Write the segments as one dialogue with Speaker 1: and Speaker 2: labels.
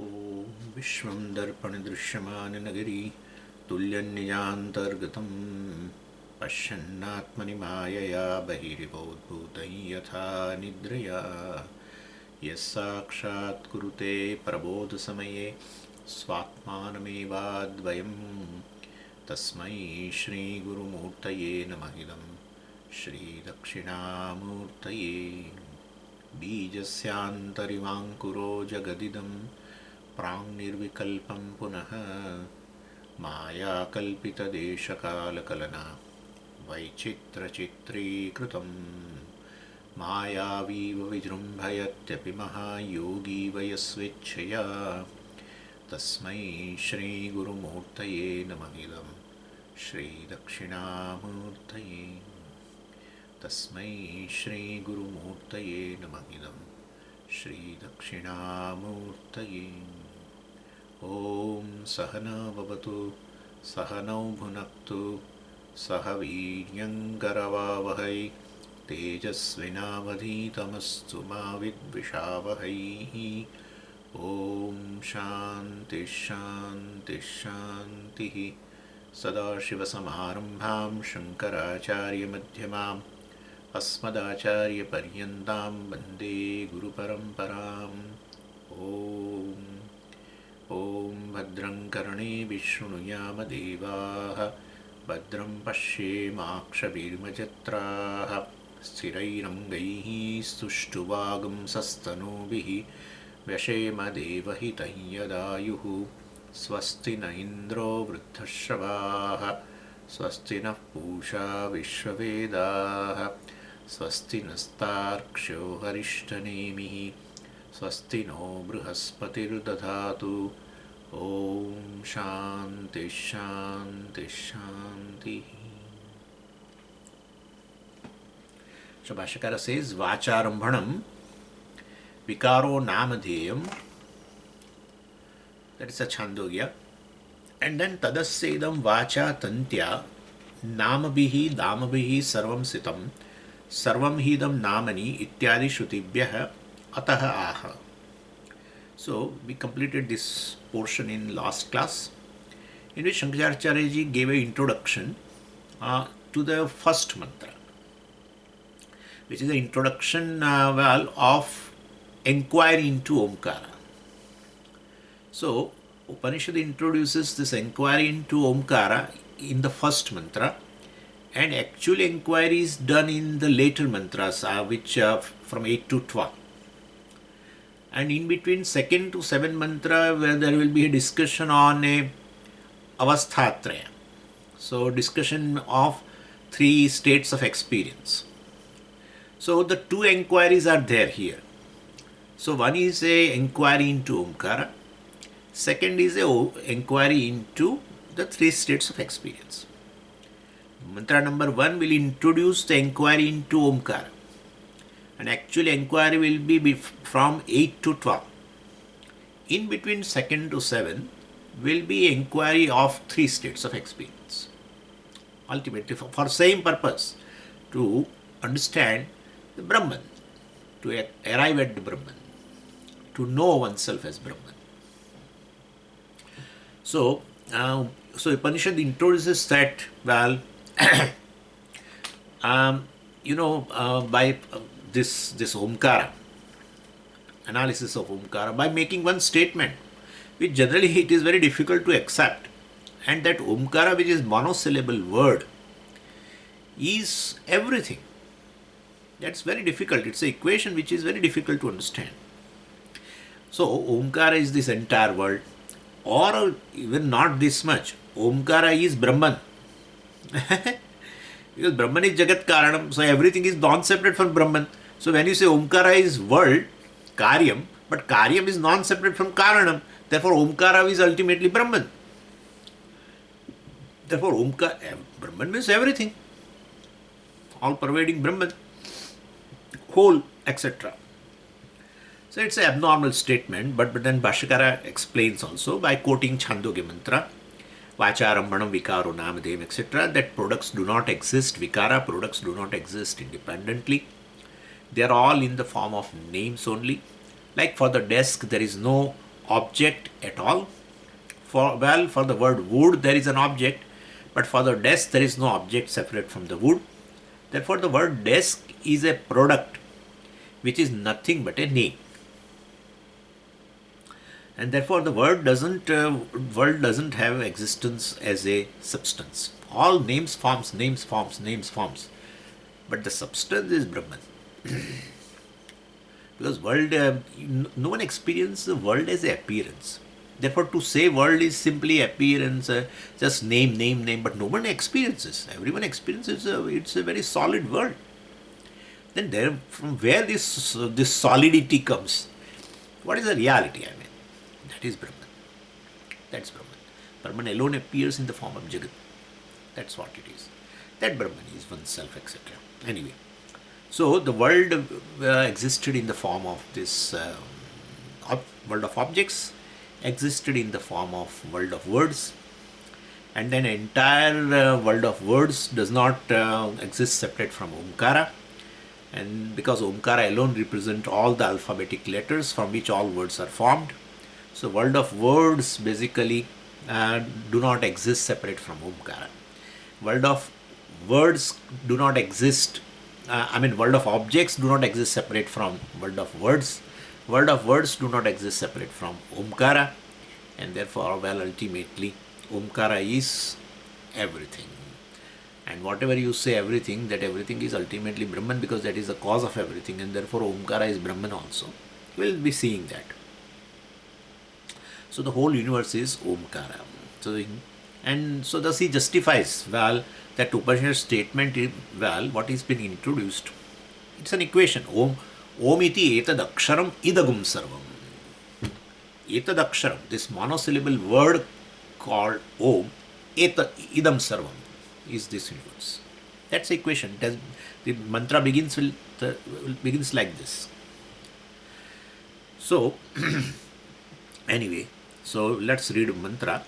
Speaker 1: ॐ विश्वं दर्पणदृश्यमाननगरी तुल्यन्निजान्तर्गतं पश्यन्नात्मनि मायया बहिरिवोद्भूतं यथा निद्रया यस्साक्षात् कुरुते प्रबोधसमये स्वात्मानमेवाद्वयं तस्मै श्रीगुरुमूर्तये नमः इदं श्रीदक्षिणामूर्तये बीजस्यान्तरिवाङ्कुरो जगदिदं प्राङ्निर्विकल्पं पुनः मायाकल्पितदेशकालकलना वैचित्रचित्रीकृतं मायावीव विजृम्भयत्यपि महायोगी वयस्वेच्छया तस्मै श्रीगुरुमूर्तये नमः इदं श्रीदक्षिणामूर्तये तस्मै श्रीगुरुमूर्तये नमः इदं श्रीदक्षिणामूर्तये ॐ सहना भवतु सहनौ भुनक्तु सह वीर्यङ्करवावहै तेजस्विनावधीतमस्तु मा विद्विषावहै ॐ शान्तिः शान्तिः शान्तिः सदाशिवसमारम्भां शङ्कराचार्यमध्यमाम् अस्मदाचार्यपर्यन्तां वन्दे गुरुपरम्पराम् ॐ भद्रं कर्णेभिः शृणुयामदेवाः भद्रं पश्येमाक्षभिर्मजत्राः स्थिरैरङ्गैः स्तुष्टुवागुंसस्तनूभिः व्यशेमदेवहितं यदायुः स्वस्ति न इन्द्रो वृद्धश्रवाः स्वस्ति नः पूषा विश्ववेदाः स्वस्ति नस्तार्क्ष्यो हरिष्ठनेमिः स्वस्ति नो बृहस्पतिर्दधातु ॐ शान्तिः शान्तिः शान्तिः. So Bhāṣyakara says Vācārambhanam vikaro namadheyam, that is a Chandogya, and then tadassedam vacha tantya namabihi damabihi sarvam sitam sarvam hidam namani ityadi shrutibhyah ataha aha. So we completed this portion in last class, in which Śaṅkara gave an introduction to the first mantra, which is the introduction of inquiry into Omkara. So Upanishad introduces this inquiry into Omkara in the first mantra, and actual inquiry is done in the later mantras, which from 8 to 12. And in between 2nd to 7th mantra, where there will be a discussion on a avasthatraya. So discussion of 3 states of experience. So the 2 inquiries are there here. So one is a inquiry into Omkara. Second is a inquiry into the 3 states of experience. Mantra number 1 will introduce the inquiry into Omkara. And actual inquiry will be from 8 to 12. In between 2nd to 7th will be inquiry of 3 states of experience. Ultimately for same purpose, to understand the Brahman, to arrive at the Brahman, to know oneself as Brahman. So Upanishad introduces that, well, by this Omkara, analysis of Omkara, by making one statement, which generally it is very difficult to accept, and that Omkara, which is monosyllable word, is everything. That's very difficult. It's an equation which is very difficult to understand. So Omkara is this entire world, or even not this much. Omkara is Brahman. Because Brahman is Jagat Karanam, so everything is non-separate from Brahman. So when you say Omkara is world, Karyam, but Karyam is non-separate from Karanam, therefore Omkara is ultimately Brahman. Therefore Brahman means everything, all-pervading Brahman, whole, etc. So it's an abnormal statement, but then Bhāṣyakara explains also by quoting Chandogya mantra, Vācārambhanam vikaro namadheyam, etc., that products do not exist, vikara products do not exist independently. They are all in the form of names only. Like for the desk, there is no object at all. For the word wood there is an object, but for the desk there is no object separate from the wood. Therefore the word desk is a product which is nothing but a name. And therefore the world doesn't have existence as a substance. All names forms, but the substance is Brahman. Because world, no one experiences the world as an appearance. Therefore to say world is simply appearance, just name, but no one experiences. Everyone experiences it's a very solid world. Then there, from where this solidity comes, what is the reality? I mean, that is Brahman. That's Brahman. Brahman alone appears in the form of Jagat. That's what it is. That Brahman is oneself, etc. Anyway, so the world existed in the form of this world of objects, existed in the form of world of words, and then entire world of words does not exist separate from Omkara. And because Omkara alone represents all the alphabetic letters from which all words are formed, so world of words basically do not exist separate from Omkara. World of words do not exist, world of objects do not exist separate from world of words. World of words do not exist separate from Omkara, and therefore, ultimately, Omkara is everything. And whatever you say everything, that everything is ultimately Brahman, because that is the cause of everything, and therefore Omkara is Brahman also. We'll be seeing that. So the whole universe is Omkara. So thus he justifies, that Upanishad statement, what is been introduced, it's an equation. Om iti etad aksharam idagum sarvam. Etad aksharam, this monosyllable word called Om, idam sarvam, is this universe. That's the equation. The mantra begins like this. So, anyway, so let's read mantra.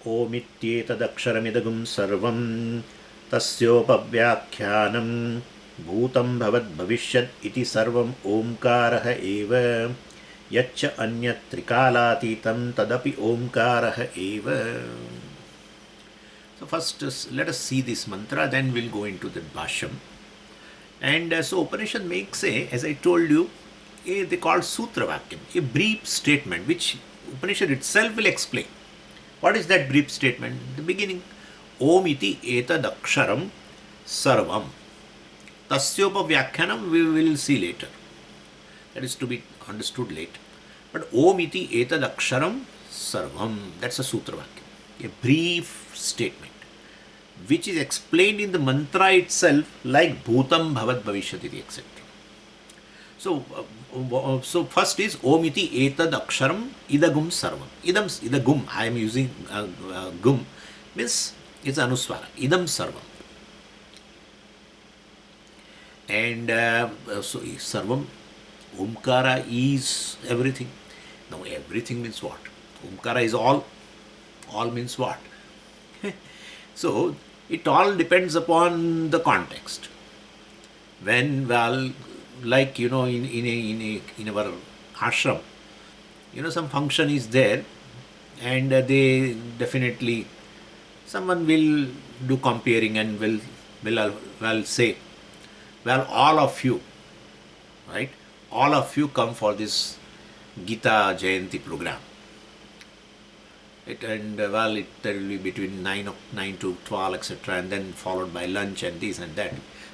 Speaker 1: Om ityetadaksharamidagum sarvam tasyopavyakhyanam bhutam bhavat bhavishyat iti sarvam omkaraha eva yaccha anyat trikalatitam tadapi omkaraha eva. So first let us see this mantra, then we'll go into the Bhāṣya. And so Upanishad makes as I told you, they call Sutra Vakyam, a brief statement which Upanishad itself will explain. What is that brief statement? The beginning, Om iti etad aksharam sarvam. Tasyopa vyakhyanam we will see later. That is to be understood later. But Om iti etad aksharam sarvam, that's a Sutra Vakyam, a brief statement which is explained in the mantra itself like Bhutam Bhavat Bhavishyati, etc. So first is Om iti etad aksharam idagum sarvam. Idagum, I am using gum, means it's anuswara. Idam sarvam. And so sarvam, Omkara is everything. Now everything means what? Omkara is all. All means what? So it all depends upon the context. When, like in our ashram, some function is there, and they definitely, someone will do comparing and will say, all of you, right? All of you come for this Gita Jayanti program. There will be between 9 to 12, etc., and then followed by lunch and this and that.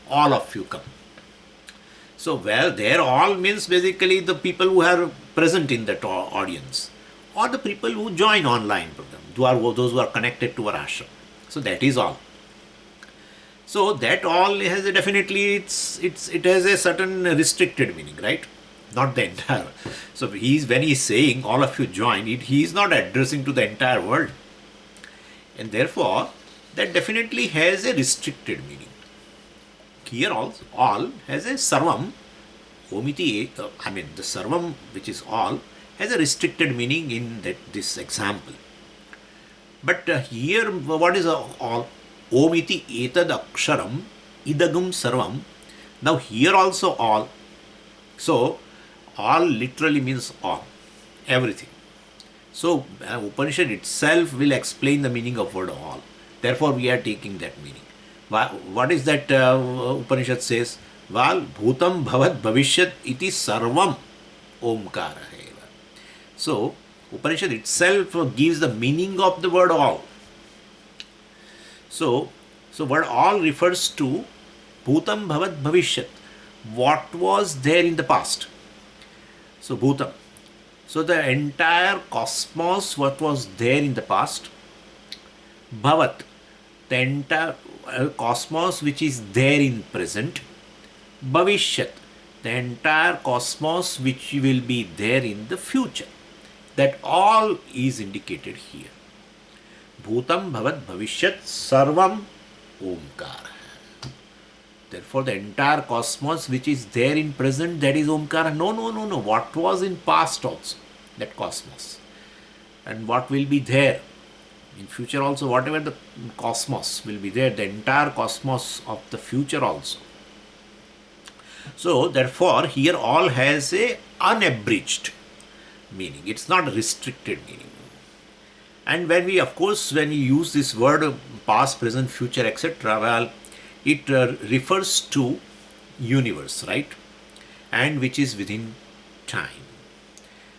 Speaker 1: All of you come. So, there all means basically the people who are present in that audience, or the people who join online program, those who are connected to our ashram. So that is all. So that all has definitely it has a certain restricted meaning, right? Not the entire. So when he's saying all of you join, he is not addressing to the entire world, and therefore that definitely has a restricted meaning. Here also all has a sarvam, omiti. The sarvam, which is all, has a restricted meaning in this example. But here, what is all? Omiti etad aksharam idagum sarvam. Now here also all. So all literally means all. everything. So Upanishad itself will explain the meaning of word all. Therefore we are taking that meaning. What is that Upanishad says? Val bhutam bhavat bhavishyat iti sarvam omkara eva. So Upanishad itself gives the meaning of the word all. So word all refers to bhutam bhavat bhavishyat, what was there in the past. So bhutam. So the entire cosmos, what was there in the past. Bhavat, the entire cosmos which is there in present. Bhavishyat, the entire cosmos which will be there in the future. That all is indicated here. Bhutam bhavat bhavishyat sarvam omkara. Therefore the entire cosmos which is there in present, that is omkara. No. What was in past also, that cosmos. And what will be there in future also, whatever the cosmos will be there, the entire cosmos of the future also. So therefore here all has a unabridged meaning. It's not a restricted meaning. And when we use this word past, present, future, etc., well, it refers to universe, right? And which is within time.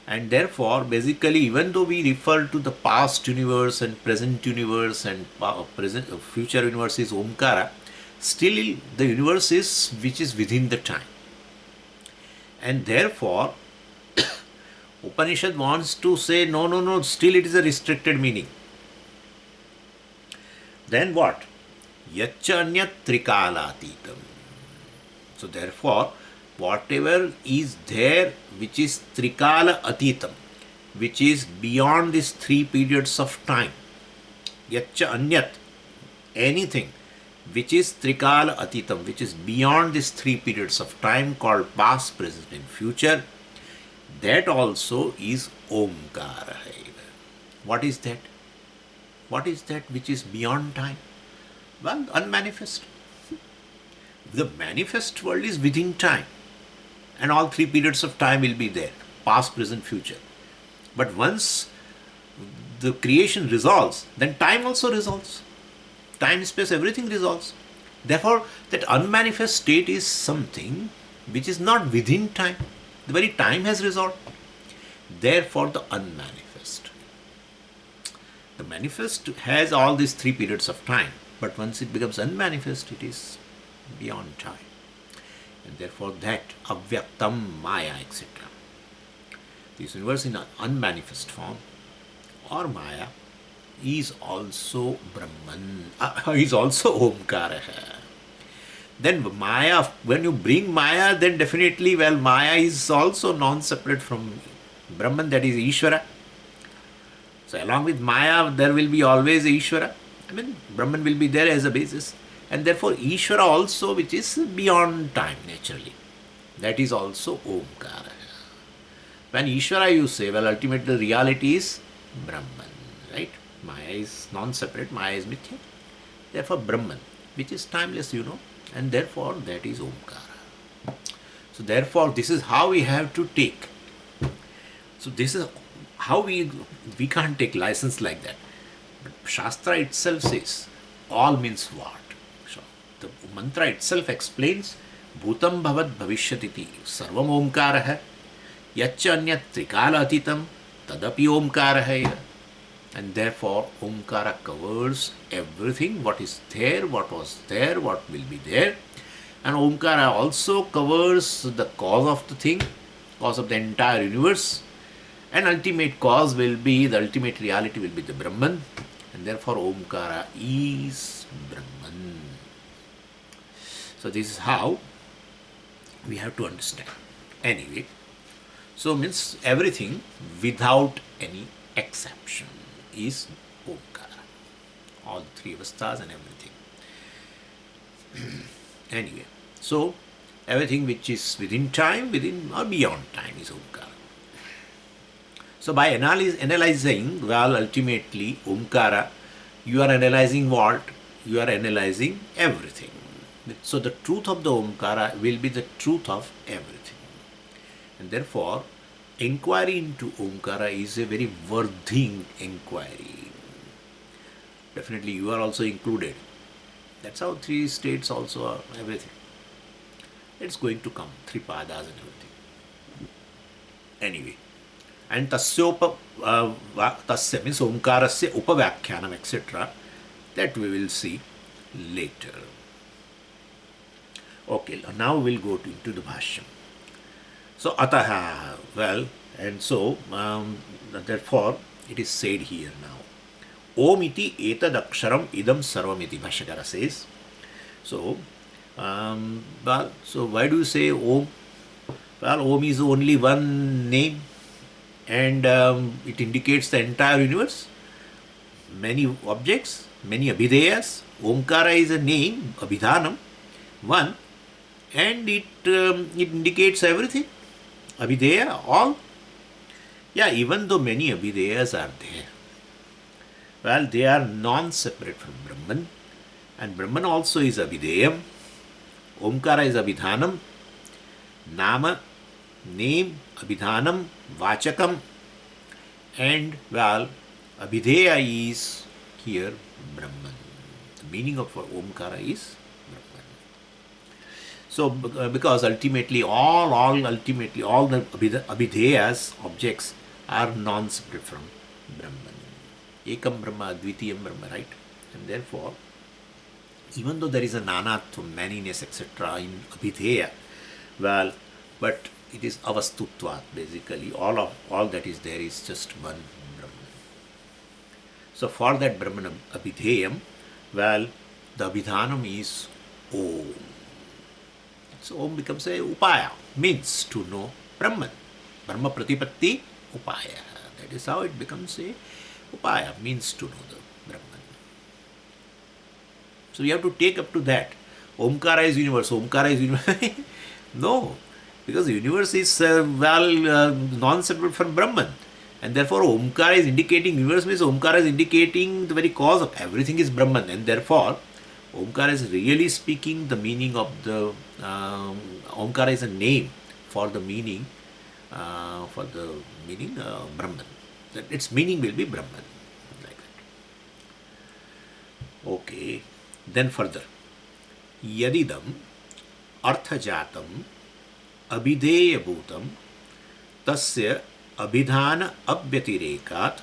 Speaker 1: And therefore, basically, even though we refer to the past universe and present universe and future universe is Omkara, still the universe is which is within the time. And therefore, Upanishad wants to say, no, still it is a restricted meaning. Then what? Yacca anyat trikālātītam. So therefore, whatever is there which is trikala atitam, which is beyond these 3 periods of time. Yacca anyat, anything which is trikala atitam, which is beyond these 3 periods of time called past, present and future, that also is Omkara. What is that? What is that which is beyond time? Well, unmanifest. The manifest world is within time. And all 3 periods of time will be there. Past, present, future. But once the creation resolves, then time also resolves. Time, space, everything resolves. Therefore, that unmanifest state is something which is not within time. The very time has resolved. Therefore, the unmanifest. The manifest has all these 3 periods of time. But once it becomes unmanifest, it is beyond time. And therefore that avyaktam, Māyā, etc. This universe in an unmanifest form or Māyā is also Brahman, is also Omkara. Then Māyā, when you bring Māyā, then definitely, well, Māyā is also non-separate from Brahman, that is Īśvara. So along with Māyā, there will be always Īśvara. Brahman will be there as a basis. And therefore, Īśvara also, which is beyond time, naturally. That is also Omkara. When Īśvara you say, well, ultimately the reality is Brahman, right? Māyā is non-separate, Māyā is Mithya. Therefore, Brahman, which is timeless, and therefore that is Omkara. So therefore, this is how we have to take. So this is how we can't take license like that. But Shastra itself says, all means what? So the mantra itself explains, Bhutam bhavat bhavishyatiti sarvam omkaraha yacca anyat trikala atitam tadapi omkaraha. And therefore Omkara covers everything, what is there, what was there, what will be there. And Omkara also covers the cause of the thing, cause of the entire universe. And ultimate cause will be, the ultimate reality will be the Brahman. And therefore Omkara is Brahman. So this is how we have to understand. Anyway, so means everything without any exception is Omkara. All the 3 avasthas and everything. Anyway, so everything which is within time, within or beyond time is Omkara. So by analyzing, well, ultimately Omkara, you are analyzing what? You are analyzing everything. So the truth of the Omkara will be the truth of everything. And therefore, inquiry into Omkara is a very worthy inquiry. Definitely you are also included. That's how three states also are, everything. It's going to come, three padas and everything. Anyway. And tasya means Omkarasya upavyakhyanam, etc. That we will see later. Okay, now we'll go into the Bhāṣya. So, ataha, well, and so, therefore, it is said here now. Om iti etad aksharam idam sarvam iti, Bhāṣyakara says. So, so why do you say Om? Well, Om is only one name and it indicates the entire universe. Many objects, many abhideyas. Omkara is a name, abhidhanam, one, and it indicates everything. Abhideya, all. Yeah, even though many abhideyas are there, well, they are non-separate from Brahman, and Brahman also is abhideyam. Omkara is abhidhanam, nāma, name, abhidhanam, vachakam, and well, abhideya is here Brahman. The meaning of Omkara is Brahman. So, because ultimately all the abhideyas, objects, are non-separate from Brahman. Ekam Brahma, Advitiyam Brahma, right? And therefore, even though there is a nanatvam, manyness, etc. in abhideya, well, but it is avastutvat, basically. All that is there is just one Brahman. So for that Brahman abhideyam, well, the abhidhanam is Om. So Om becomes a upaya, means to know Brahman. Brahma pratipatti upaya. That is how it becomes a upaya, means to know the Brahman. So we have to take up to that. Omkara is universe. Omkara is universe. No, because the universe is non-separate from Brahman. And therefore Omkara is indicating universe, means Omkara is indicating the very cause of everything is Brahman. And therefore Omkara is really speaking the meaning of the Omkara is a name for the meaning Brahman. That its meaning will be Brahman. Like that. Okay. Then further. Yadidam arthajatam abhideya bhutam tasya abhidhana abhyatirekat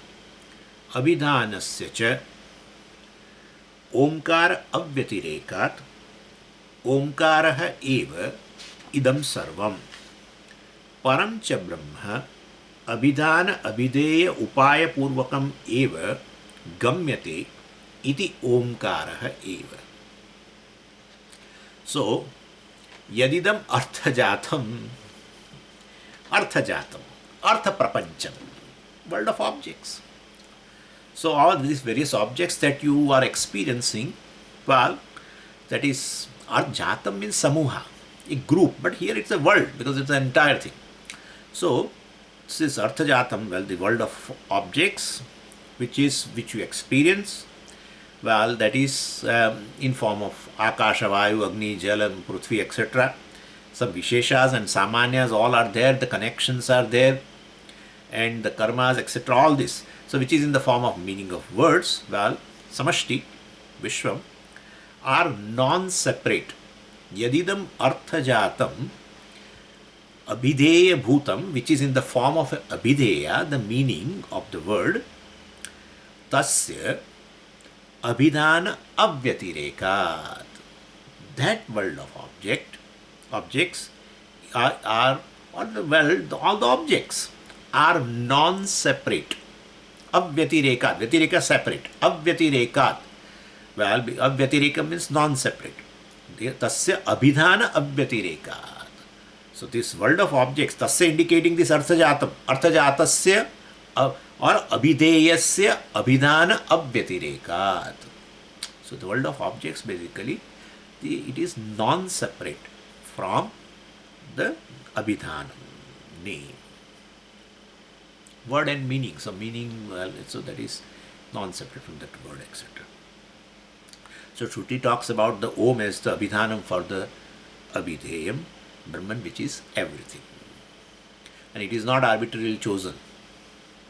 Speaker 1: abhidhanasya cha omkara abhyatirekat omkaraha eva idam sarvam param cha brahma abhidhana abhideya upaya purvakam eva gamyate iti omkaraha eva. So, yadidam arthajatam, artha prapancham, world of objects. So all these various objects that you are experiencing, well, that is, arthajatam means samuha, a group, but here it's a world because it's an entire thing. So this is arthajatam, well, the world of objects, which you experience, well, that is in form of akasha, vayu, agni, jala, prithvi, etc. Some visheshas and samanyas all are there, the connections are there, and the karmas, etc. All this. So which is in the form of meaning of words, well, samashti, vishwam, are non-separate. Yadidam arthajatam abhideya bhutam, which is in the form of abhideya, the meaning of the word, tasya abhidhana abhyatirekat. That world of objects are all the objects are non-separate. Abhyatirekat, vyatireka separate. Abhyatirekat, well, abhyatireka means non-separate. Tasya abhidhana abhyatirekat. So this world of objects, tasya indicating this arthajatam, arthajatasya or abhideyasya abhidhana abhyatirekat. So the world of objects, basically, it is non-separate from the abhidhanam, name. Word and meaning. So meaning, well, so that is non-separate from that word, etc. So Shruti talks about the Om as the abhidhanam for the abhideyam, Brahman, which is everything. And it is not arbitrarily chosen.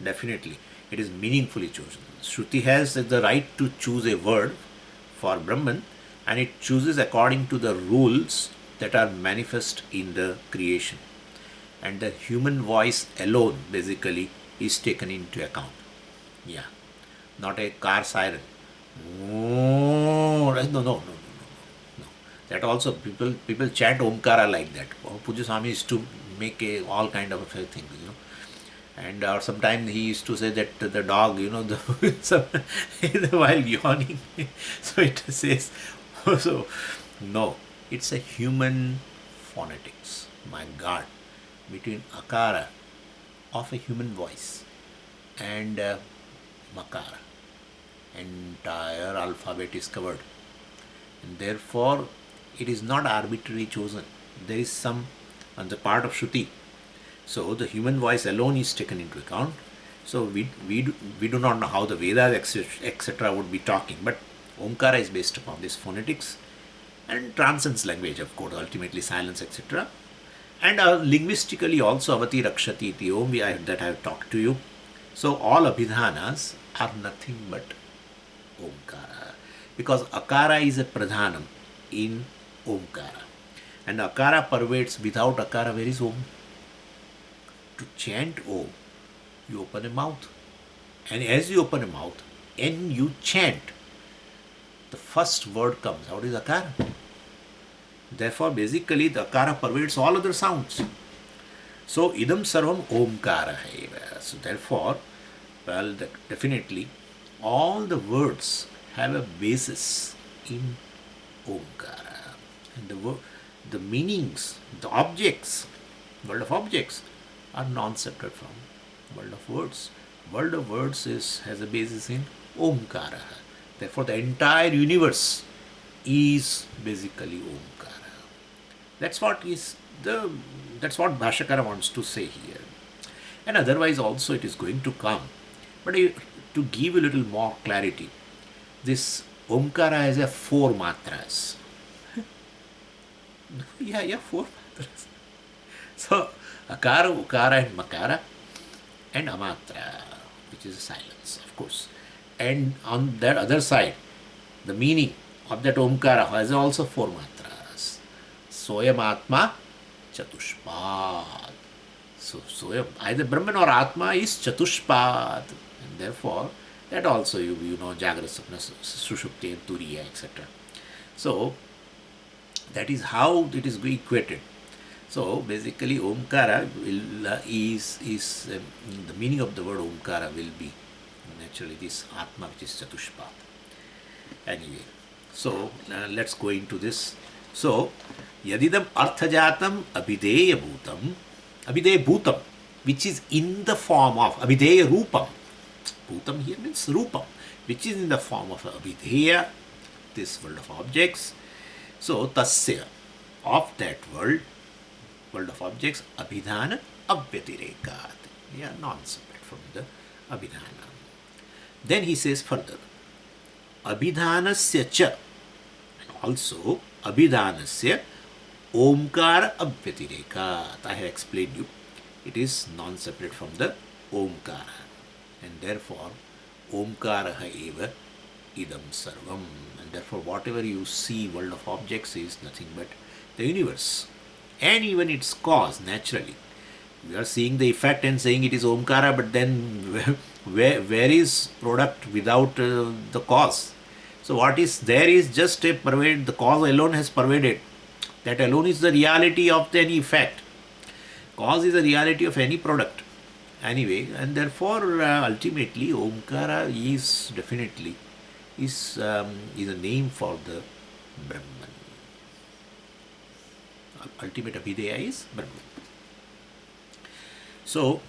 Speaker 1: Definitely, it is meaningfully chosen. Shruti has the right to choose a word for Brahman, and it chooses according to the rules that are manifest in the creation. And the human voice alone basically is taken into account. Yeah, not a car siren. No, no, no, no, no. That also people chant Omkara like that. Puja Swami used to make all kind of things. And sometimes he used to say that the dog, while yawning, so it says, so no, it's a human phonetics. My God, between akara of a human voice and makara, entire alphabet is covered, and therefore it is not arbitrarily chosen. There is some on the part of Shruti. So the human voice alone is taken into account. So we do not know how the Vedas etc. would be talking, but Omkara is based upon this phonetics and transcends language, of course, ultimately silence, etc. And linguistically also avati rakshati iti om that I have talked to you. So all abhidhanas are nothing but Omkara, because akara is a pradhanam in Omkara, and akara pervades. Without akara, where is Om? To chant Om, you open a mouth, and as you open a mouth and you chant, the first word comes out is akara. Therefore, basically, the akara pervades all other sounds. So, idam sarvam omkara hai. So, therefore, well, definitely, all the words have a basis in Omkara. And the meanings, the objects, world of objects, are non-separate from world of words. World of words has a basis in Omkara. Therefore, the entire universe is basically Omkara. That's what Bhāṣyakara wants to say here. And otherwise also it is going to come. But to give a little more clarity, this Omkara has a 4 mātrās. Yeah, 4 mātrās. So, akara, ukara and makara and amātra, which is silence, of course. And on that other side, the meaning of that Omkara has also 4 mātrās. Soyam Ātma Chatushpad. So Soyam, either Brahman or Ātma is Chatushpad. And therefore, that also you know, Jagrata, Sapna, Sushupti and Turiya, etc. So, that is how it is equated. So basically Omkara is the meaning of the word Omkara will be naturally this Atma, which is Chatushpat. Anyway, so let's go into this. So yadidam arthajatam abhideya bhutam, which is in the form of abhideya rūpam. Bhutam here means rūpam, which is in the form of abhideya, this world of objects. So tasya, of that world of objects, abhidhana avyatirekat. They are non-separate from the abhidhana. Then he says further, abhidhanasya cha, also abhidhanasya omkara avyatirekat. I have explained you, it is non-separate from the omkara, and therefore omkara eva idam sarvam, and therefore whatever you see world of objects is nothing but the universe. And even its cause, naturally. We are seeing the effect and saying it is Omkara, but then where is product without the cause? So what is there is just a pervade, the cause alone has pervaded. That alone is the reality of any effect. Cause is the reality of any product. Anyway, and therefore ultimately Omkara is definitely is a name for the Brahman. Ultimate abhideya is Brahman. So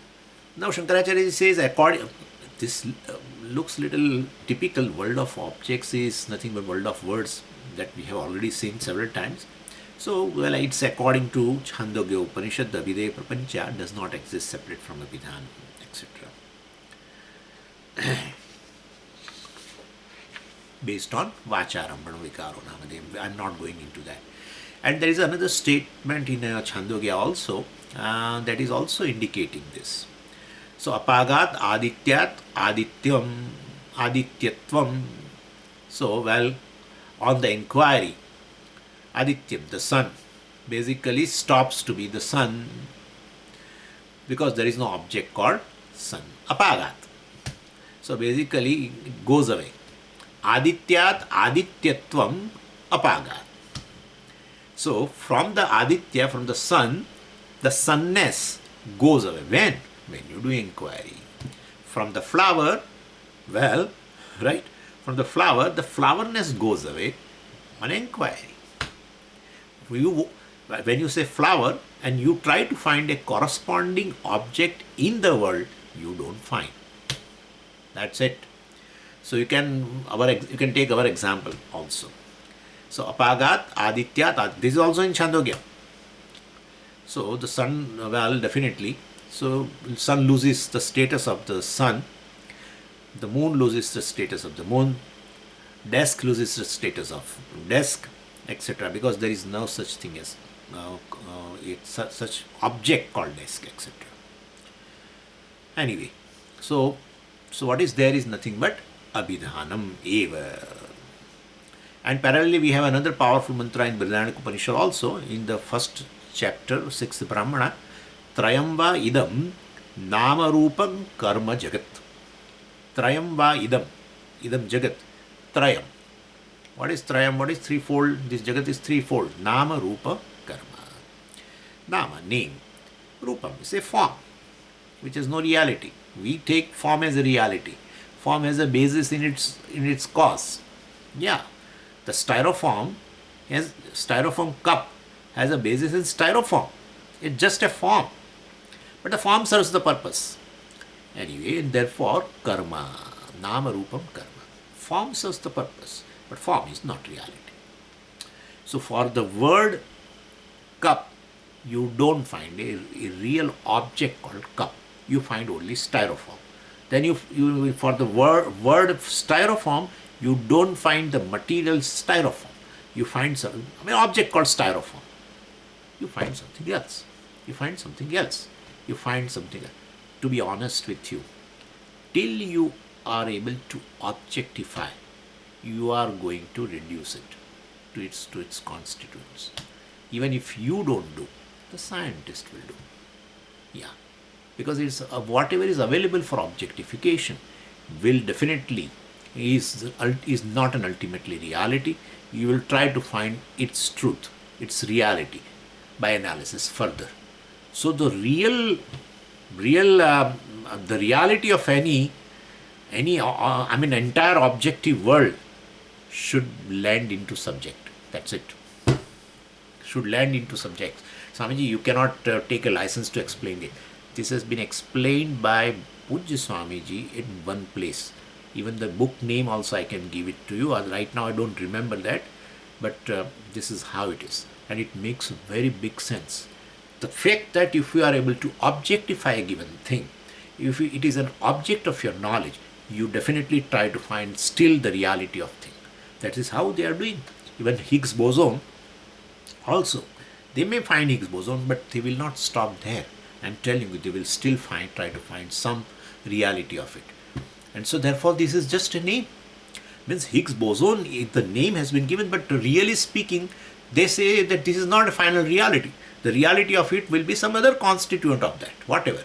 Speaker 1: now Śaṅkarācārya says, this looks little typical. World of objects is nothing but world of words that we have already seen several times. So well, it's according to Chandogya Upanishad, the abhideya prapancha does not exist separate from abhidhana, etc. Based on vācārambana vikāro nāma. I am not going into that. And there is another statement in Chandogya also, that is also indicating this. So apagat adityat adityatvam. So, well, on the inquiry, adityam, the sun, basically stops to be the sun because there is no object called sun. Apagat. So basically it goes away. Adityat adityatvam apagat. So from the aditya, from the sun, the sunness goes away. When? When you do inquiry. From the flower, well, right? From the flower, the flowerness goes away on inquiry. When you say flower and you try to find a corresponding object in the world, you don't find. That's it. So you can take our example also. So apagat adityat. This is also in Chandogya. So the sun, well, definitely. So sun loses the status of the sun. The moon loses the status of the moon. Desk loses the status of desk, etc. Because there is no such thing as such object called desk, etc. Anyway, so what is there is nothing but abhidhanam eva. And parallelly we have another powerful mantra in Virāt Upanishad also, in the first chapter, 6th Brahmana, Trayam va idam nāma rūpam karma jagat. Trayam va idam jagat. Trayam. What is Trayam? What is threefold? This jagat is threefold. Nāma, rūpa, karma. Nāma, name. Rūpam is a form, which has no reality. We take form as a reality. Form has a basis in its cause. Yeah. The styrofoam cup has a basis in styrofoam. It's just a form. But the form serves the purpose. Anyway, and therefore, karma, nama rupam karma. Form serves the purpose, but form is not reality. So for the word cup, you don't find a real object called cup. You find only styrofoam. Then you for the word styrofoam, you don't find the material styrofoam. You find some object called styrofoam. You find something else. You find something else. You find something else. To be honest with you, till you are able to objectify, you are going to reduce it to its constituents. Even if you don't do, the scientist will do. Yeah, because it's whatever is available for objectification will definitely is not an ultimately reality. You will try to find its truth, its reality by analysis further. So the the reality of any entire objective world should land into subject. That's it. Should land into subjects. Swamiji, you cannot take a license to explain it. This has been explained by Pujya Swamiji in one place. Even the book name also I can give it to you. Right now I don't remember that, but this is how it is. And it makes very big sense. The fact that if you are able to objectify a given thing, if it is an object of your knowledge, you definitely try to find still the reality of thing. That is how they are doing. Even Higgs boson also. They may find Higgs boson, but they will not stop there. I am telling you, they will still try to find some reality of it. And so therefore this is just a name. Means Higgs boson, the name has been given, but really speaking, they say that this is not a final reality. The reality of it will be some other constituent of that, whatever.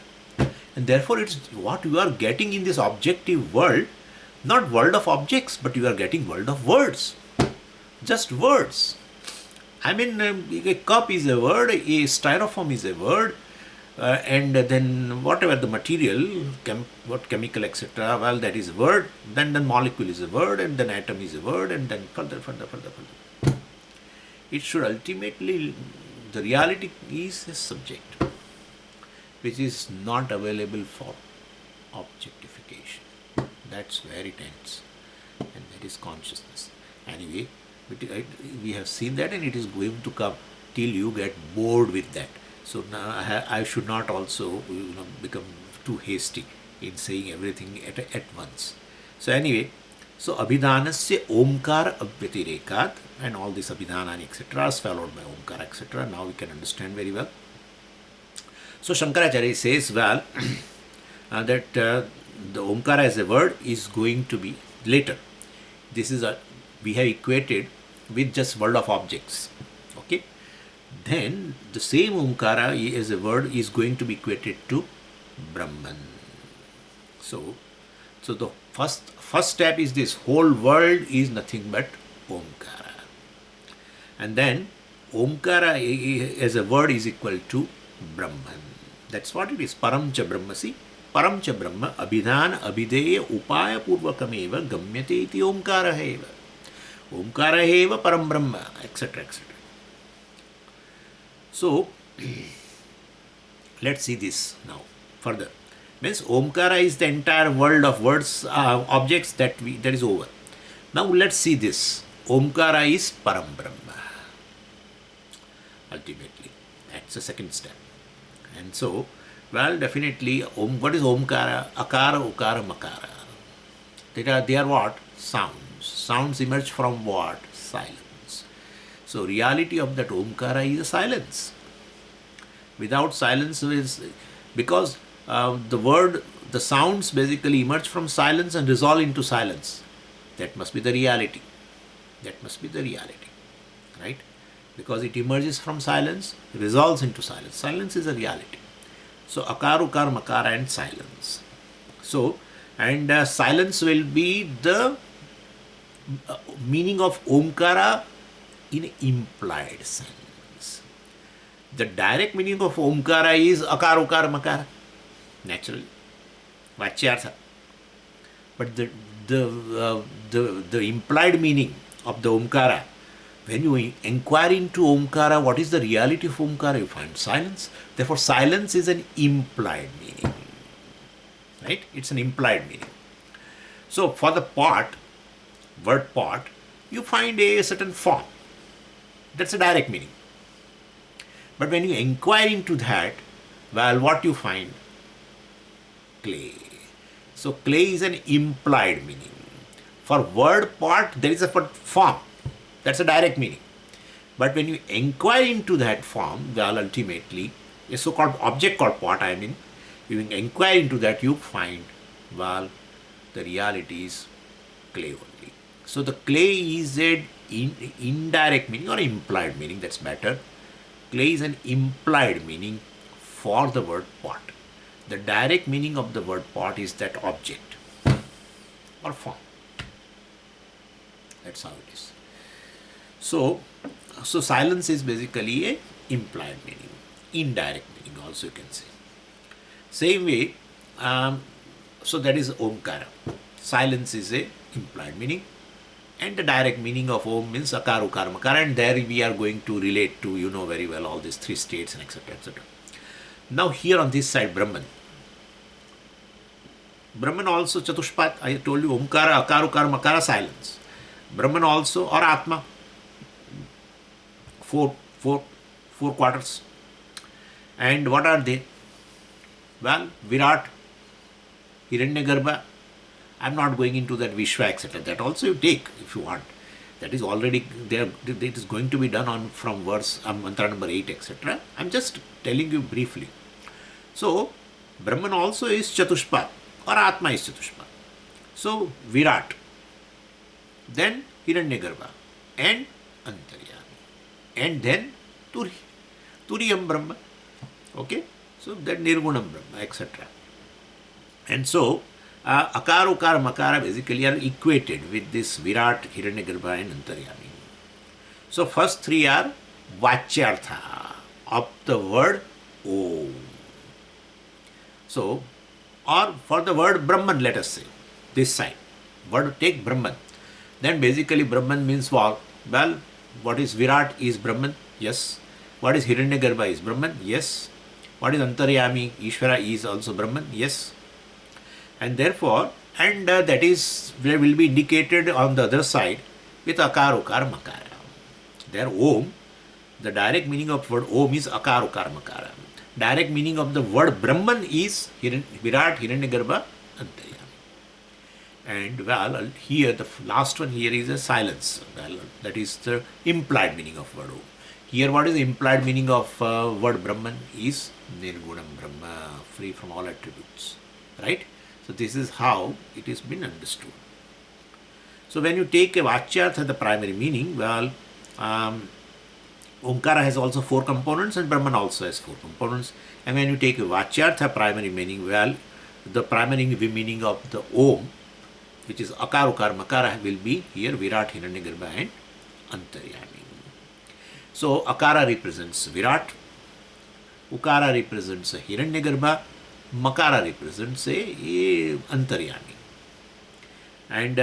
Speaker 1: And therefore it's what you are getting in this objective world, not world of objects, but you are getting world of words. Just words. A cup is a word, a styrofoam is a word, and then whatever the material, chemical, etc., well, that is a word, then molecule is a word, and then atom is a word, and then further. It should ultimately, the reality is a subject, which is not available for objectification. That's where it ends, and that is consciousness. Anyway, we have seen that, and it is going to come till you get bored with that. So now I should not also become too hasty in saying everything at once. So anyway, so abhidhanasya Omkara avyatirekat, and all this abhidhanani etc. is followed by Omkara etc. Now we can understand very well. So Śaṅkaracharya says, well, that the Omkara as a word is going to be later. This is we have equated with just world of objects. Okay. Then the same Omkara as a word is going to be equated to Brahman. So the first step is this whole world is nothing but Omkara. And then Omkara as a word is equal to Brahman. That's what it is. Paramcha Brahmasi. Paramcha Brahma abhidhan abhideya upaya purvakameva gamyate iti Omkara eva. Omkara eva param Brahma, etc. etc. So let's see this now further. Means Omkara is the entire world of words, objects that is over. Now let's see this. Omkara is param Brahma. Ultimately, that's the second step. And so, well, definitely, what is Omkara? Akara, Ukara, Makara. They are what? Sounds. Sounds emerge from what? Silence. So, reality of that Omkara is a silence. Without silence, because the sounds basically emerge from silence and resolve into silence. That must be the reality. That must be the reality. Right? Because it emerges from silence, resolves into silence. Silence is a reality. So, akar, ukar, makara and silence. So, and silence will be the meaning of Omkara in implied sense. The direct meaning of Omkara is akar, ukar, makara. Naturally. Lakṣyārtha. But the implied meaning of the Omkara, when you inquire into Omkara, what is the reality of Omkara? You find silence. Therefore, silence is an implied meaning. Right? It's an implied meaning. So, for the pot, word pot, you find a certain form. That's a direct meaning. But when you inquire into that, well, what you find? Clay. So, clay is an implied meaning. For word pot, there is a form. That's a direct meaning. But when you inquire into that form, well, ultimately, a so-called object called pot, you inquire into that, you find, well, the reality is clay only. So the clay is an indirect meaning or implied meaning, that's better. Clay is an implied meaning for the word pot. The direct meaning of the word pot is that object or form. That's how it is. So silence is basically a implied meaning, indirect meaning also you can say. Same way, so that is Omkara. Silence is a implied meaning, and the direct meaning of Om means Akar, Ukar, Makara, and there we are going to relate to, you know very well, all these three states and etc. etc. Now here on this side, Brahman. Brahman also Chatushpat, I told you, Omkara, Akar, Ukar, Makara, silence. Brahman also, or Ātma, four quarters. And what are they? Well, Virāt, Hiraṇyagarbha. I am not going into that Vishwa, etc. That also you take if you want. That is already there. It is going to be done on from verse mantra number 8, etc. I am just telling you briefly. So, Brahman also is Chatushpat, or Ātma is Chatushpat. So, Virāt, then Hiraṇyagarbha, and Antaryami, and then Turiyam Brahma. Okay? So, then Nirgunam Brahma, etc. And so, Akara, Ukara, Makara basically are equated with this Virāt, Hiraṇyagarbha and Antaryami. So, first three are lakṣyārtha of the word Om. So, or for the word Brahman, let us say, this side. Word take Brahman. Then basically Brahman means what? Well, what is Virāt is Brahman? Yes. What is Hiraṇyagarbha is Brahman? Yes. What is Antaryami, Īśvara is also Brahman? Yes. And therefore, and that is where will be indicated on the other side with Akara, Ukara, Makara. There Om, the direct meaning of word Om is Akara, Ukara, Makara. Direct meaning of the word Brahman is Virāt, Hiraṇyagarbha, Antaryami. And well, here the last one here is a silence. Well, that is the implied meaning of word Om. Here what is the implied meaning of word Brahman is Nirgunam Brahma, free from all attributes. Right? So this is how it has been understood. So when you take a lakṣyārtha, the primary meaning, well, Omkara has also 4 components and Brahman also has 4 components. And when you take a lakṣyārtha primary meaning, well, the primary meaning of the Om, which is Akara, Ukara, Makara, will be here Virāt, Hiraṇyagarbha and Antaryami. So Akara represents Virāt, Ukara represents a Hiraṇyagarbha, Makara represents a Antaryami. And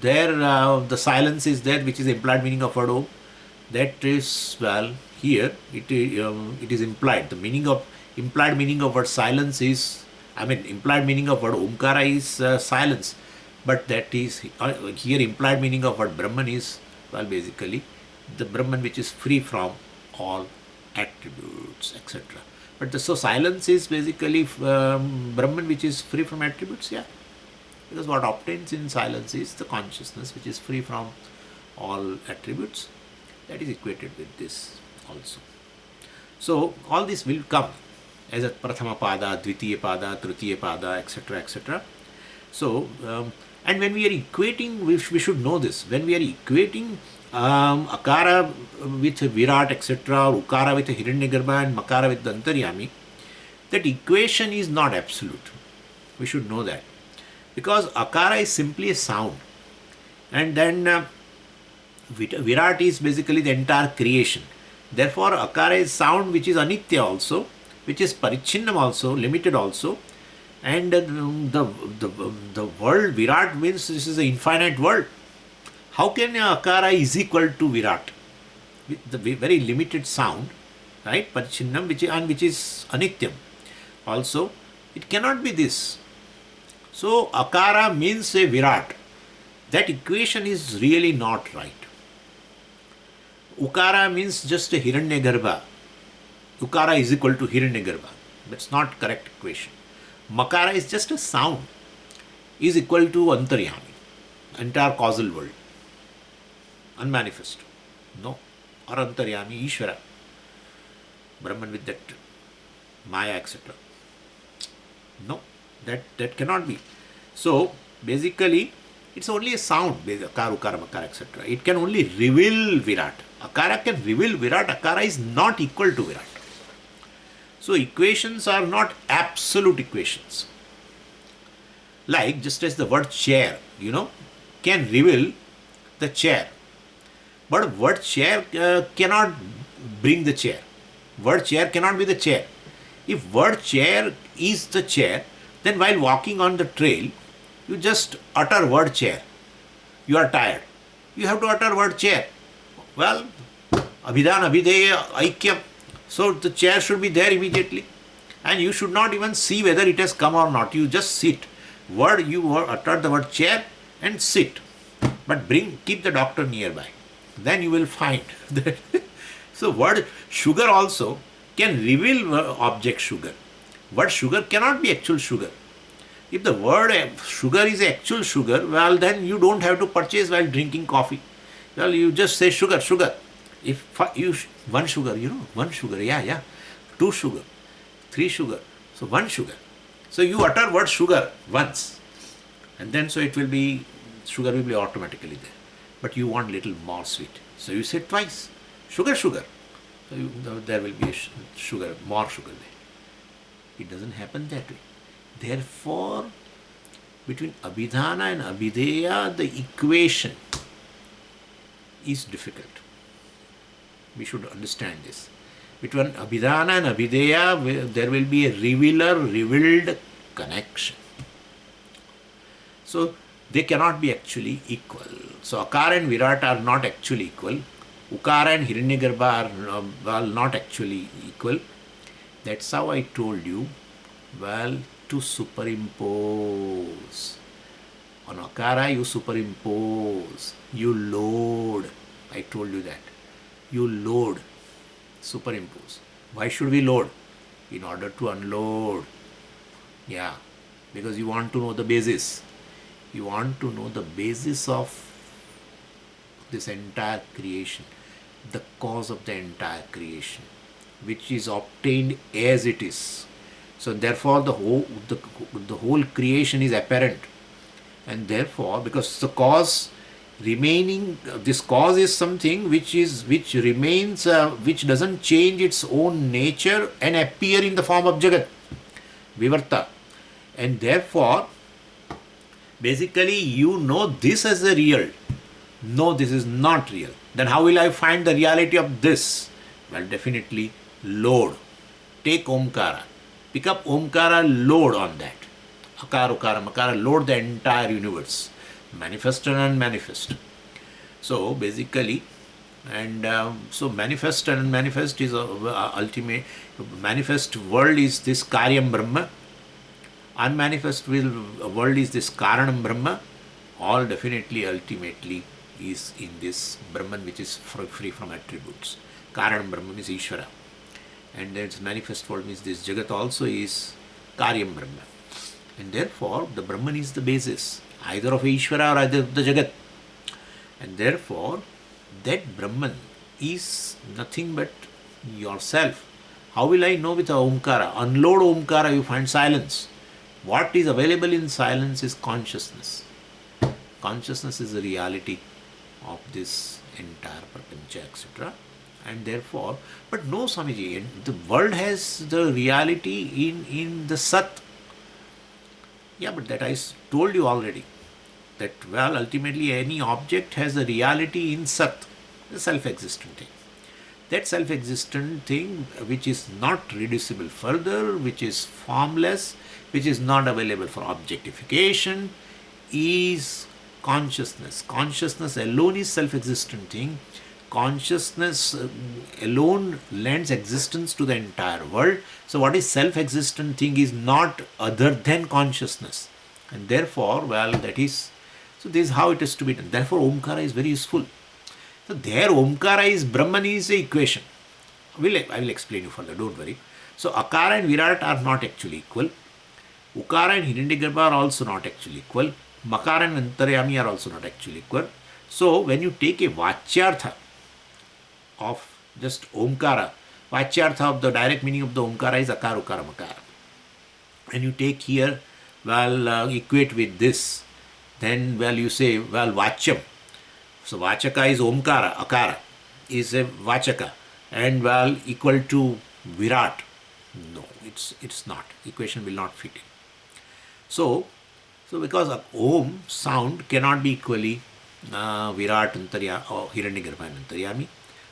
Speaker 1: the silence is there, which is implied meaning of word Om. That is, well, here it is implied. The meaning of implied meaning of word silence is, implied meaning of word Omkara is silence, but that is here implied meaning of word Brahman is, well, basically the Brahman which is free from all attributes, etc. But so silence is basically Brahman which is free from attributes, yeah. Because what obtains in silence is the consciousness which is free from all attributes. That is equated with this also. So all this will come as a Prathama Pada, Dvitiya Pada, Tritiya Pada, etc. etc. So, and when we are equating, we should know this. When we are equating Akara with Virāt, etc., or Ukara with Hiraṇyagarbha and Makara with the Antaryami, that equation is not absolute. We should know that. Because Akara is simply a sound. And then Virāt is basically the entire creation. Therefore, Akara is sound which is Anitya also, which is Parichinnam also, limited also. And the world Virāt means this is an infinite world. How can Akara is equal to Virāt? With the very limited sound, right? Parichinnam, which is Anityam. Also, it cannot be this. So, Akara means a Virāt. That equation is really not right. Ukara means just a Hiraṇyagarbha. Ukara is equal to Hiraṇyagarbha. That's not correct equation. Makara is just a sound. Is equal to Antaryami. Entire causal world. Unmanifest. No. Or Antaryami, Īśvara. Brahman with that Māyā, etc. No. That cannot be. So, basically, it's only a sound. Akara, Ukara, Makara, etc. It can only reveal Virāt. Akara can reveal Virāt. Akara is not equal to Virāt. So, equations are not absolute equations. Like, just as the word chair, can reveal the chair. But word chair cannot bring the chair. Word chair cannot be the chair. If word chair is the chair, then while walking on the trail, you just utter word chair. You are tired. You have to utter word chair. Well, Abhidhan, Abhideya, Aikyam. So the chair should be there immediately. And you should not even see whether it has come or not. You just sit. You utter the word chair and sit. But keep the doctor nearby. Then you will find that. So word sugar also can reveal object sugar. Word sugar cannot be actual sugar. If the word sugar is actual sugar, well, then you don't have to purchase while drinking coffee. Well, you just say sugar, sugar. If you one sugar, one sugar, yeah, 2 sugar, 3 sugar, so 1 sugar. So you utter word sugar once, and then so it will be, sugar will be automatically there. But you want little more sweet. So you say twice, sugar, sugar. So there will be sugar, more sugar there. It doesn't happen that way. Therefore, between Abhidhana and Abhideya, the equation is difficult. We should understand this. Between Abhidhana and Abhideya, there will be a revealed connection. So, they cannot be actually equal. So, Akara and Virāt are not actually equal. Ukara and Hiraṇyagarbha are not actually equal. That's how I told you, to superimpose. On Akara, you superimpose. You load. I told you that. You load. Superimpose. Why should we load? In order to unload. Yeah. Because you want to know the basis. You want to know the basis of this entire creation. The cause of the entire creation. which is obtained as it is. So therefore the whole creation is apparent. And therefore, because the cause remaining, this cause is something which remains, which doesn't change its own nature and appear in the form of Jagat, Vivarta. And therefore, basically you know this as the real. No, this is not real. Then how will I find the reality of this? Well, definitely load. Take Omkara. Pick up Omkara, load on that. Akara, Ukara, Makara, load the entire universe. Manifest and unmanifest. So basically, and so manifest and unmanifest is ultimate. Manifest world is this Karyam Brahma. Unmanifest world is this Karanam Brahma. All definitely, ultimately, is in this Brahman which is free from attributes. Karanam Brahman is Īśvara. And its manifest world means this Jagat also is Karyam Brahma. And therefore, the Brahman is the basis, either of Īśvara or either of the Jagat. And therefore, that Brahman is nothing but yourself. How will I know with a Omkara? Unload Omkara, you find silence. What is available in silence is consciousness. Consciousness is the reality of this entire prapancha, etc. And therefore, but no, Swamiji, the world has the reality in the Sat. Yeah, but that I told you already. That, well, ultimately any object has a reality in Sat, the self-existent thing. That self-existent thing which is not reducible further, which is formless, which is not available for objectification, is consciousness. Consciousness alone is self-existent thing. Consciousness alone lends existence to the entire world. So what is self-existent thing is not other than consciousness. And therefore, well, that is, so this is how it is to be done. Therefore, Omkara is very useful. So there Omkara is, Brahman is the equation. I will explain you further, don't worry. So Akara and Virāt are not actually equal. Ukara and Hiraṇyagarbha are also not actually equal. Makara and Antaryami are also not actually equal. So when you take a lakṣyārtha of just Omkara, lakṣyārtha of the direct meaning of the Omkara is Akara, Ukara, Makara. And you take here, well, equate with this, then, well, you say, well, Vachyam. So Vachaka is Omkara, Akara is a Vachaka, and, well, equal to Virāt. No, it's not. Equation will not fit in. So because Om sound cannot be equally Virāt, Antarya, or Hiraṇyagarbha and Antaryami.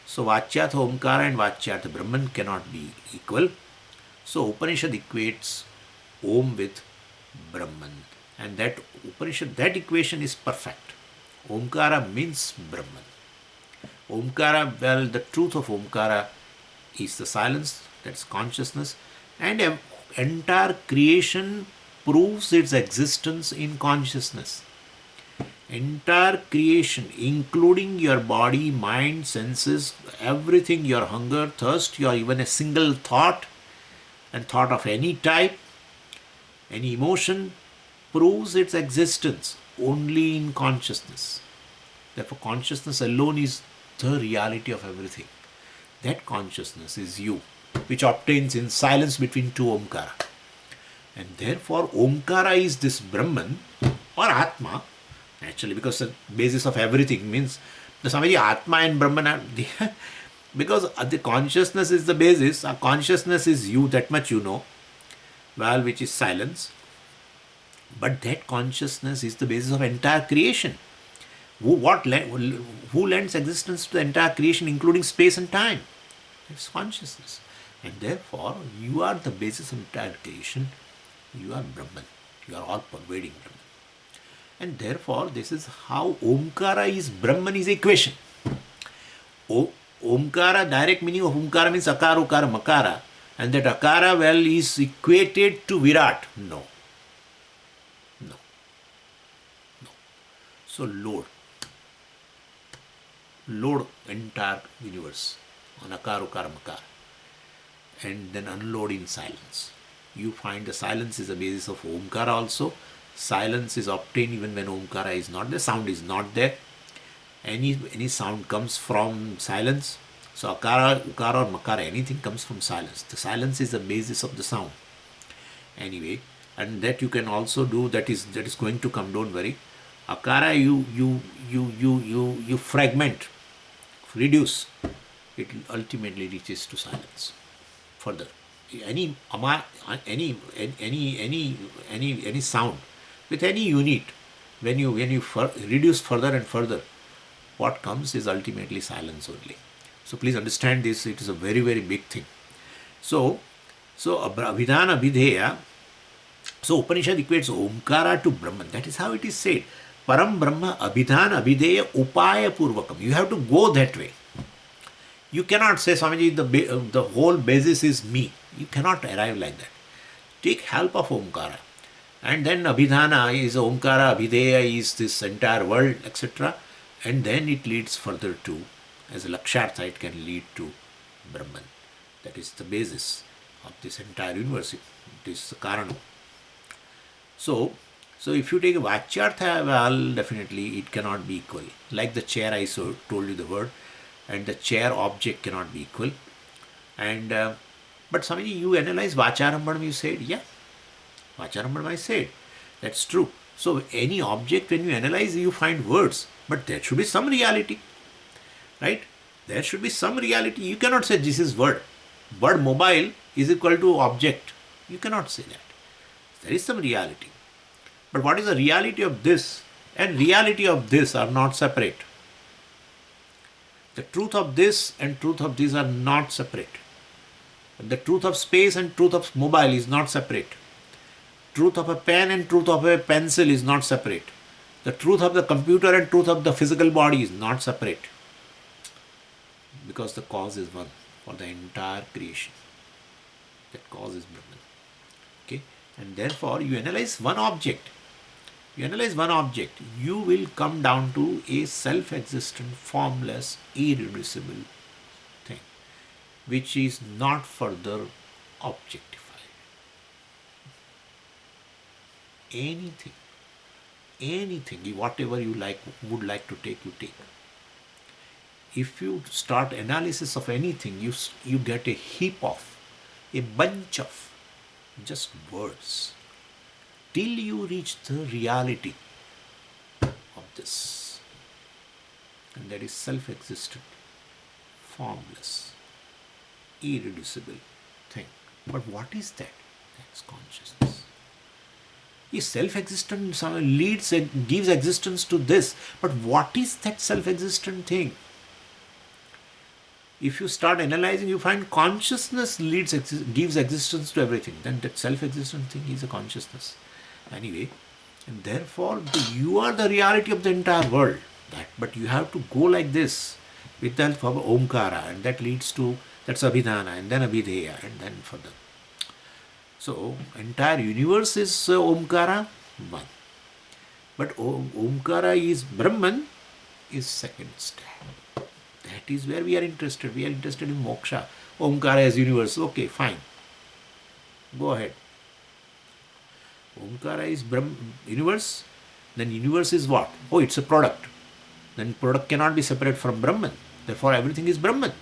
Speaker 1: So Vachyārtha Omkara and Vachyārtha Brahman cannot be equal. So Upanishad equates Om with Brahman. And that Upanishad, that equation is perfect. Omkara means Brahman. Omkara, well, the truth of Omkara is the silence, that's consciousness, and entire creation proves its existence in consciousness. Entire creation, including your body, mind, senses, everything, your hunger, thirst, your even a single thought, and thought of any type, any emotion, proves its existence only in consciousness. Therefore, consciousness alone is the reality of everything. That consciousness is you, which obtains in silence between two Omkara. And therefore, Omkara is this Brahman or Ātma, actually, because the basis of everything means the Swamiji, Ātma and Brahman are because the consciousness is the basis. Our consciousness is you, that much you know, well, which is silence. But that consciousness is the basis of entire creation. Who lends existence to the entire creation, including space and time? It's consciousness. And therefore, you are the basis of entire creation. You are Brahman. You are all pervading Brahman. And therefore, this is how Omkara is Brahman is equation. Omkara, direct meaning of Omkara means Akara, Ukara, Makara. And that Akara, well, is equated to Virāt. No. So load entire universe on Akara, Ukara, Makara, and then unload in silence. You find the silence is the basis of Omkara also. Silence is obtained even when Omkara is not there, sound is not there. Any sound comes from silence. So akara, ukara or makara, anything comes from silence. The silence is the basis of the sound. Anyway, and that you can also do, that is going to come, don't worry. Akara you fragment, reduce, it ultimately reaches to silence. Further, any any sound with any unit, when you reduce further and further, what comes is ultimately silence only. So please understand this, it is a very, very big thing. So abhidhana abhideya, so Upanishad equates Omkara to Brahman. That is how it is said. Param Brahma abhidhana abhideya upaya purvakam. You have to go that way. You cannot say, Swamiji, the whole basis is me. You cannot arrive like that. Take help of Omkara. And then abhidhana is Omkara, abhideya is this entire world, etc. And then it leads further to, as a lakṣyārtha, it can lead to Brahman. That is the basis of this entire universe. It is the karana. So if you take a vācyārtha, well, definitely it cannot be equal. Like the chair, I told you the word, and the chair object cannot be equal. And but Swamiji, you analyze vācarambhanam, you said, yeah, vācarambhanam I said, that's true. So any object, when you analyze, you find words, but there should be some reality, right? There should be some reality. You cannot say this is word. Word mobile is equal to object. You cannot say that. There is some reality. But what is the reality of this and reality of this are not separate. The truth of this and truth of this are not separate. The truth of space and truth of mobile is not separate. Truth of a pen and truth of a pencil is not separate. The truth of the computer and truth of the physical body is not separate. Because the cause is one for the entire creation. That cause is Brahman. Okay? And therefore you analyze one object. You will come down to a self-existent, formless, irreducible thing, which is not further objectified. Anything, whatever you would like to take, you take. If you start analysis of anything, you get a heap of, a bunch of just words, till you reach the reality of this. And that is self-existent, formless, irreducible thing. But what is that? That's consciousness. Is self-existent gives existence to this. But what is that self-existent thing? If you start analyzing, you find consciousness gives existence to everything. Then that self-existent thing is a consciousness. Anyway, and therefore you are the reality of the entire world. But you have to go like this with the help of Omkara, and that leads to, that's abhidhana, and then abhideya, and then further. So entire universe is Omkara, one. But Omkara is Brahman, is second step. That is where we are interested. We are interested in moksha. Omkara as universe. Okay, fine. Go ahead. Omkara is universe. Then universe is what? Oh, it's a product. Then product cannot be separate from Brahman. Therefore, everything is Brahman.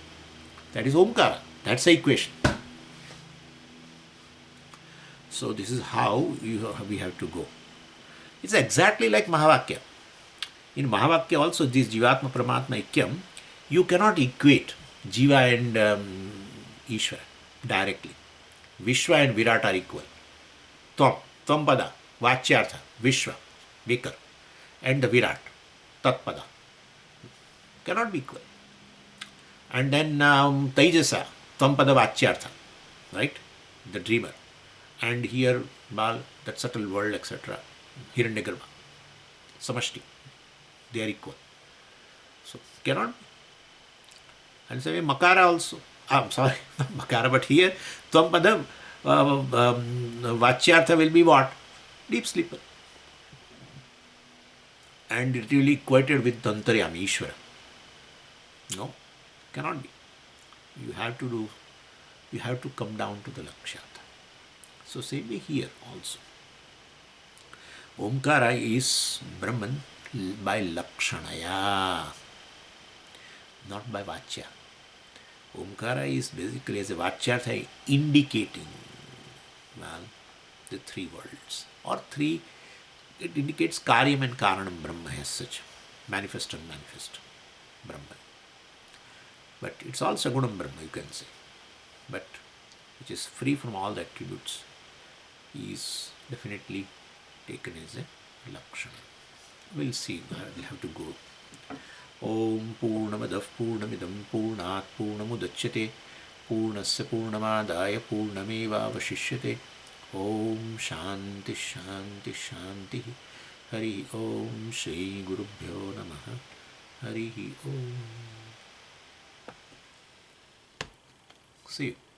Speaker 1: That is Omkara. That's the equation. So this is how we have to go. It's exactly like Mahavakya. In Mahavakya also, this Jivatma Paramatma Ikyam, you cannot equate Jiva and Īśvara directly. Vishwa and Virāt are equal. Tvam-pada, Vācyārtha, Vishwa, Vikar, and the Virāt, Tat-pada, cannot be equal. And then Taijasa, Tvam-pada, Vācyārtha, right? The dreamer. And here, Bal, that subtle world, etc. Hiraṇyagarbha, Samashti, they are equal. So, cannot be. And so, Makara also, I'm sorry, not Makara, but here, Tvam-pada, Vācyārtha will be what? Deep sleeper. And it will be equated with Tantaryami, Īśvara. No, cannot be. You have to come down to the lakṣyārtha. So same way here also. Omkara is Brahman by lakshanaya, not by vācya. Omkara is basically as a lakṣyārtha indicating, well, the three worlds. Or three, it indicates karyam and karanam Brahma as such, manifest and manifest Brahma. But it's also gunam Brahma, you can say. But which is free from all the attributes is definitely taken as a lakshana. We'll see, we'll have to go. Om Purnamadav Purnamidam Purnat Purnamudachyate Purnasya Purnamadaya Purnameva Vashishyate. Om Shanti Shanti Shanti. Hari Om Shri Gurubhyo Namaha. Hari Om. See you.